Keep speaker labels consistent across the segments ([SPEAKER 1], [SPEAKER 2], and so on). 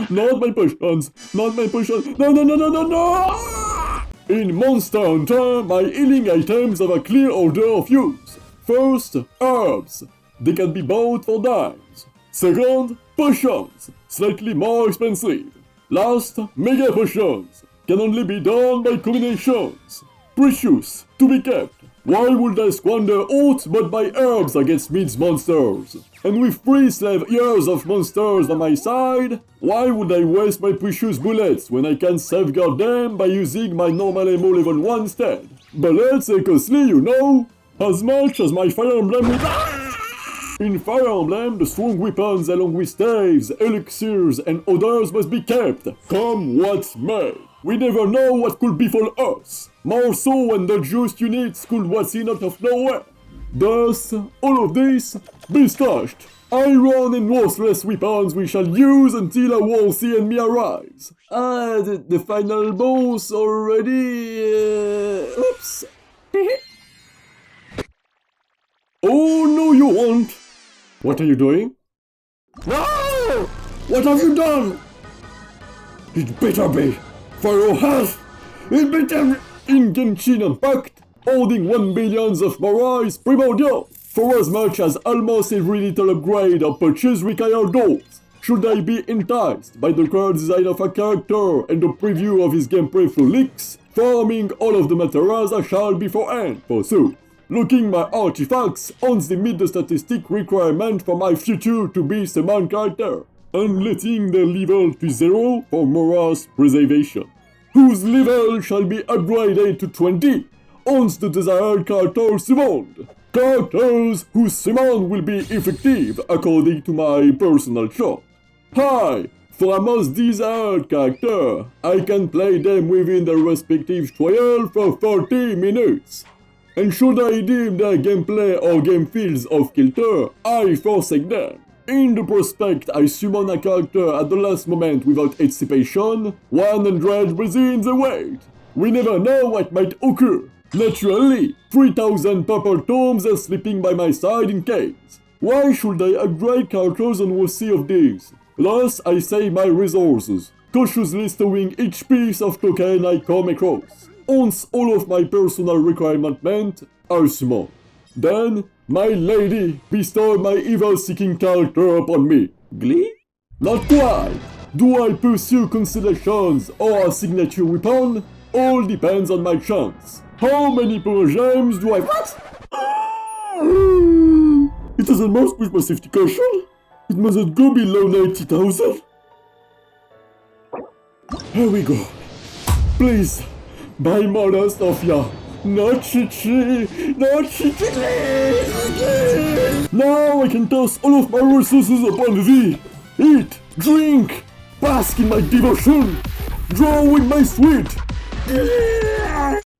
[SPEAKER 1] Not my potions! Not my potions! No, no, no, no, no, no! In Monster Hunter, my healing items have a clear order of use. First, herbs. They can be bought for dimes. Second, potions. Slightly more expensive. Last, mega potions. Can only be done by combinations. Precious, to be kept. Why would I squander aught but buy herbs against Mid's monsters? And with 3 slave years of monsters on my side, why would I waste my precious bullets when I can safeguard them by using my normal ammo level 1 instead? Bullets are costly, you know, as much as my Fire Emblem is... In Fire Emblem, the strong weapons along with staves, elixirs, and others must be kept, come what may. We never know what could befall us, more so when the just units could waltz in out of nowhere. Thus, all of this, be stashed. Iron and worthless weapons we shall use until a Wolsey and me arrives. The final boss already... oops. Oh, no you won't. What are you doing? No! What have you done? It better be. For your health, it better in Genshin Impact, holding 1 billion of Mora is primordial, for as much as almost every little upgrade or purchase require gold. Should I be enticed by the current design of a character and the preview of his gameplay through leaks, farming all of the materials I shall beforehand pursue. Looking my artifacts once they meet the statistic requirement for my future to be the main character, and letting their level to 0 for Mora's preservation, whose level shall be upgraded to 20 once the desired character summoned. Characters whose summon will be effective according to my personal choice. Hi! For a most desired character, I can play them within their respective trial for 30 minutes. And should I deem their gameplay or game feels off kilter, I forsake them. In the prospect, I summon a character at the last moment without anticipation, 100 within the wait. We never know what might occur. Naturally, 3,000 purple tomes are sleeping by my side in caves. Why should I upgrade characters on worthy of these? Thus, I save my resources, cautiously stowing each piece of token I come across. Once all of my personal requirements met, I summon. Then, my lady bestowed my evil-seeking character upon me. Glee? Not quite. Do I pursue constellations or a signature weapon? All depends on my chance. How many power gems do I... What? It doesn't must with my safety caution. It mustn't go below 90,000. Here we go. Please, buy Mother Sophia. Not Chichi! Not Chichi! Now I can toss all of my resources upon thee! Eat! Drink! Bask in my devotion! Draw with my sweet!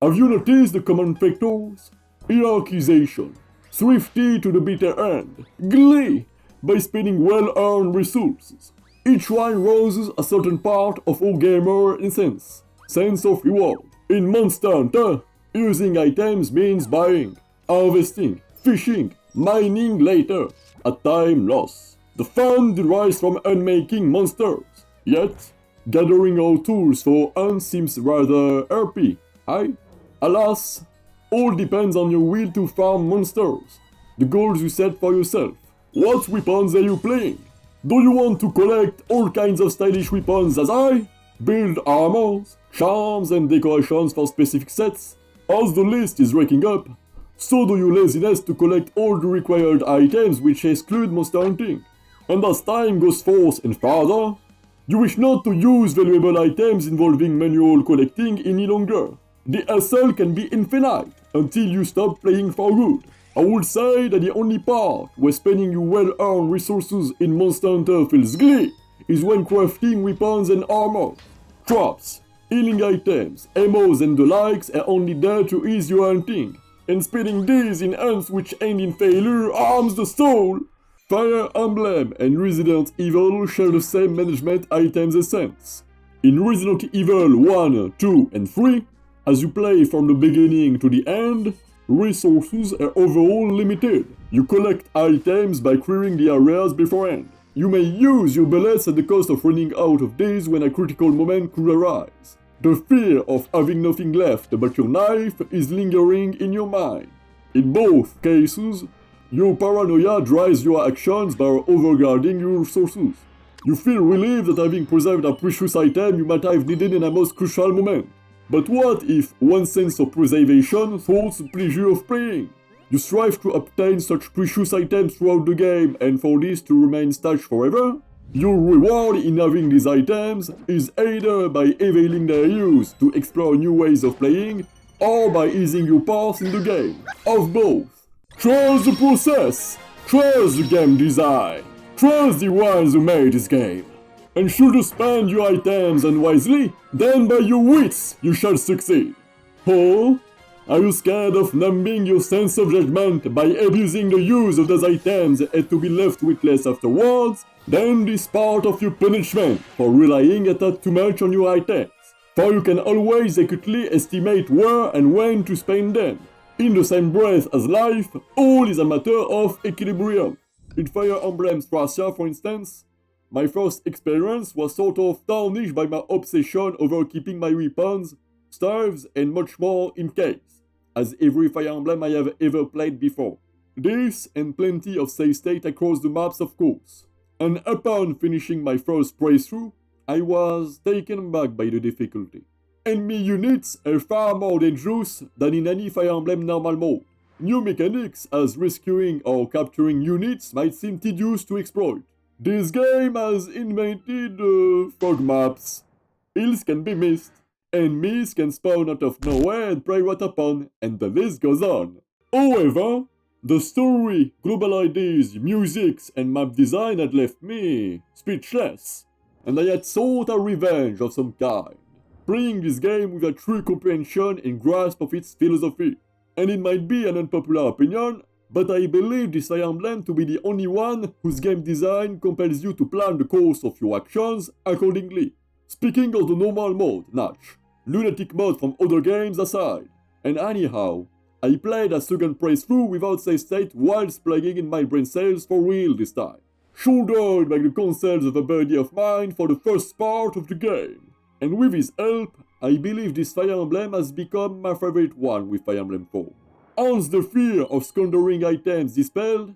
[SPEAKER 1] Have you noticed the common factors? Hierarchization, thrifty to the bitter end, glee, by spending well-earned resources. Each one roses a certain part of all gamer essence, sense of reward. In Monster Hunter, using items means buying, harvesting, fishing, mining later, a time loss. The fun derives from unmaking monsters, yet gathering all tools for hunt seems rather RP, aye? Alas, all depends on your will to farm monsters, the goals you set for yourself. What weapons are you playing? Do you want to collect all kinds of stylish weapons as I? Build armors, charms and decorations for specific sets? As the list is raking up, so do your laziness to collect all the required items which exclude monster hunting. And as time goes forth and farther, you wish not to use valuable items involving manual collecting any longer. The hassle can be infinite until you stop playing for good. I would say that the only part where spending your well-earned resources in Monster Hunter feels glee is when crafting weapons and armor. Traps, healing items, ammos and the likes are only there to ease your hunting, and spending these in hunts which end in failure harms the soul. Fire Emblem and Resident Evil share the same management items essence. In Resident Evil 1, 2 and 3, as you play from the beginning to the end, resources are overall limited. You collect items by clearing the areas beforehand. You may use your bullets at the cost of running out of these when a critical moment could arise. The fear of having nothing left but your knife is lingering in your mind. In both cases, your paranoia drives your actions by overguarding your resources. You feel relieved that having preserved a precious item you might have needed in a most crucial moment. But what if one sense of preservation thwarts the pleasure of playing? You strive to obtain such precious items throughout the game and for this to remain stashed forever? Your reward in having these items is either by availing their use to explore new ways of playing, or by easing your path in the game. Of both. Trust the process! Trust the game design! Trust the ones who made this game! And should you spend your items unwisely, then by your wits you shall succeed. Oh? Are you scared of numbing your sense of judgment by abusing the use of those items and to be left witless afterwards? Then this part of your punishment for relying a tad too much on your items. For you can always accurately estimate where and when to spend them. In the same breath as life, all is a matter of equilibrium. In Fire Emblem Thracia, for instance, my first experience was sort of tarnished by my obsession over keeping my weapons, staves, and much more in case, as every Fire Emblem I have ever played before. This and plenty of save state across the maps, of course. And upon finishing my first playthrough, I was taken back by the difficulty. Enemy units are far more dangerous than in any Fire Emblem normal mode. New mechanics as rescuing or capturing units might seem tedious to exploit. This game has invented fog maps. Hills can be missed. Enemies can spawn out of nowhere and prey right upon, and the list goes on. However, the story, global ideas, musics, and map design had left me speechless, and I had sought a revenge of some kind, playing this game with a true comprehension and grasp of its philosophy. And it might be an unpopular opinion, but I believe this Fire Emblem to be the only one whose game design compels you to plan the course of your actions accordingly. Speaking of the normal mode, Natch, lunatic mode from other games aside, and anyhow, I played a second playthrough without save state whilst playing in my brain cells for real this time, shouldered by the counsels of a buddy of mine for the first part of the game. And with his help, I believe this Fire Emblem has become my favorite one with Fire Emblem 4. Once the fear of squandering items dispelled,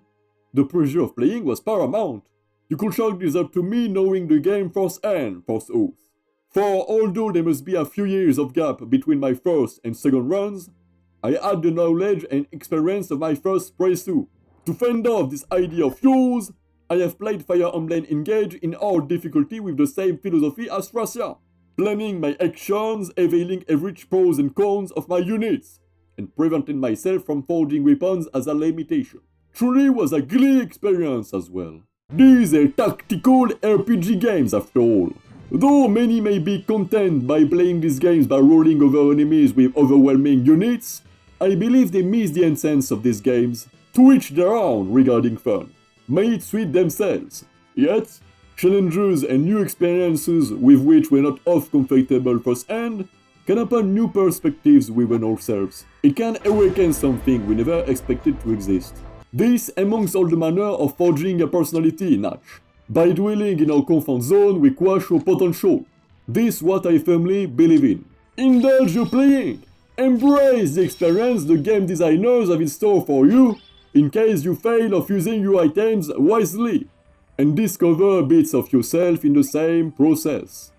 [SPEAKER 1] the pleasure of playing was paramount. You could chalk this up to me knowing the game firsthand, forsooth. For although there must be a few years of gap between my first and second runs, I had the knowledge and experience of my first playthrough. To fend off this idea of yours, I have played Fire Emblem Engage in hard difficulty with the same philosophy as Thracia, planning my actions, availing every pros and cons of my units, and preventing myself from forging weapons as a limitation. Truly was a glee experience as well. These are tactical RPG games after all. Though many may be content by playing these games by rolling over enemies with overwhelming units, I believe they miss the essence of these games, to each their own regarding fun. May it suit themselves. Yet, challenges and new experiences with which we're not off comfortable firsthand can open new perspectives within ourselves. It can awaken something we never expected to exist. This amongst all the manner of forging a personality, Natch. By dwelling in our comfort zone, we quash our potential. This is what I firmly believe in. Indulge your playing. Embrace the experience the game designers have in store for you, in case you fail of using your items wisely, and discover bits of yourself in the same process.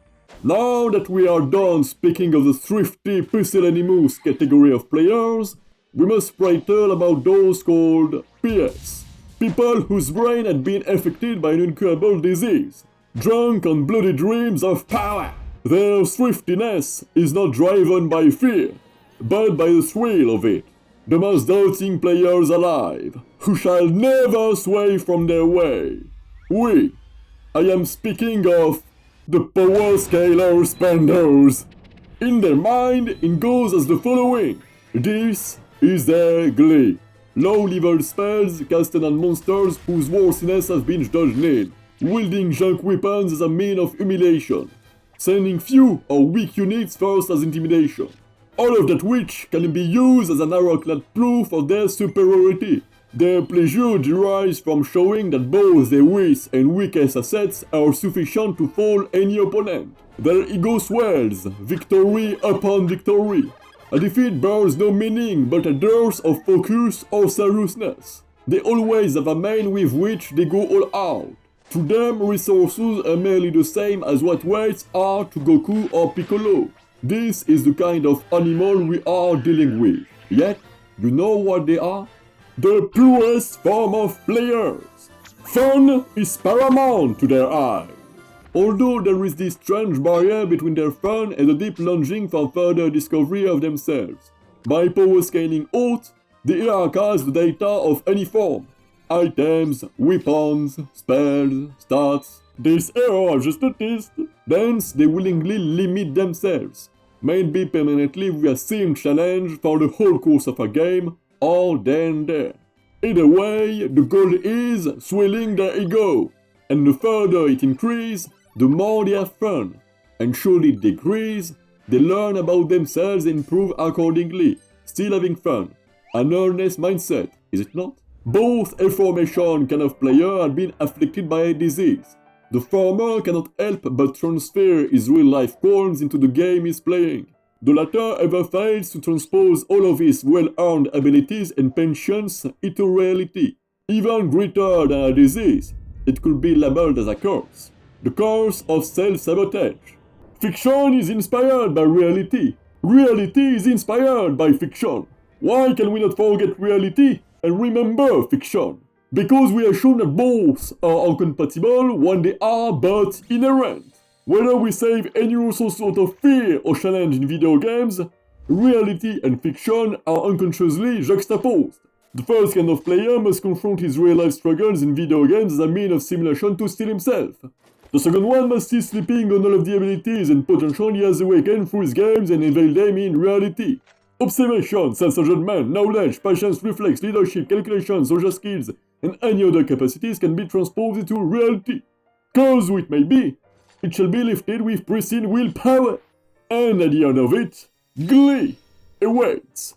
[SPEAKER 1] Now that we are done speaking of the thrifty Llanimous category of players, we must prattle about those called PS. People whose brain had been affected by an incurable disease, drunk on bloody dreams of power. Their thriftiness is not driven by fear, but by the thrill of it. The most doubting players alive, who shall never sway from their way. I am speaking of the power scalar spenders. In their mind, it goes as the following. This is their glee. Low-level spells casted on monsters whose worthiness has been judged nil, wielding junk weapons as a mean of humiliation, sending few or weak units first as intimidation. All of that which can be used as an ironclad proof of their superiority, Their pleasure derives from showing that both their weakest and weakest assets are sufficient to fool any opponent. Their ego swells, victory upon victory. A defeat bears no meaning but a dearth of focus or seriousness. They always have a main with which they go all out. To them, resources are merely the same as what weights are to Goku or Piccolo. This is the kind of animal we are dealing with. Yet, you know what they are? The purest form of players. Fun is paramount to their eyes. Although there is this strange barrier between their fun and the deep longing for further discovery of themselves. By power scaling out, they hierarchize the data of any form. Items, weapons, spells, stats. This error I've just noticed. Thence they willingly limit themselves. Maybe permanently with a sim challenge for the whole course of a game, or then there. Either way, the goal is swelling their ego. And the further it increases, the more they have fun. And should it decrease, they learn about themselves and improve accordingly, still having fun. An earnest mindset, is it not? Both aforementioned kind of player had been afflicted by a disease. The former cannot help but transfer his real-life qualms into the game he's playing. The latter ever fails to transpose all of his well-earned abilities and pensions into reality. Even greater than a disease, it could be labeled as a curse. The curse of self-sabotage. Fiction is inspired by reality. Reality is inspired by fiction. Why can we not forget reality and remember fiction? Because we are shown that both are incompatible when they are but inherent. Whether we save any resource out of fear or challenge in video games, reality and fiction are unconsciously juxtaposed. The first kind of player must confront his real-life struggles in video games as a means of simulation to steal himself. The second one must cease sleeping on all of the abilities and potential he has awakened through his games and unveil them in reality. Observation, self-judgment, knowledge, patience, reflex, leadership, calculation, social skills, and any other capacities can be transposed into reality. Cause who it may be, it shall be lifted with pristine willpower. And at the end of it, glee awaits.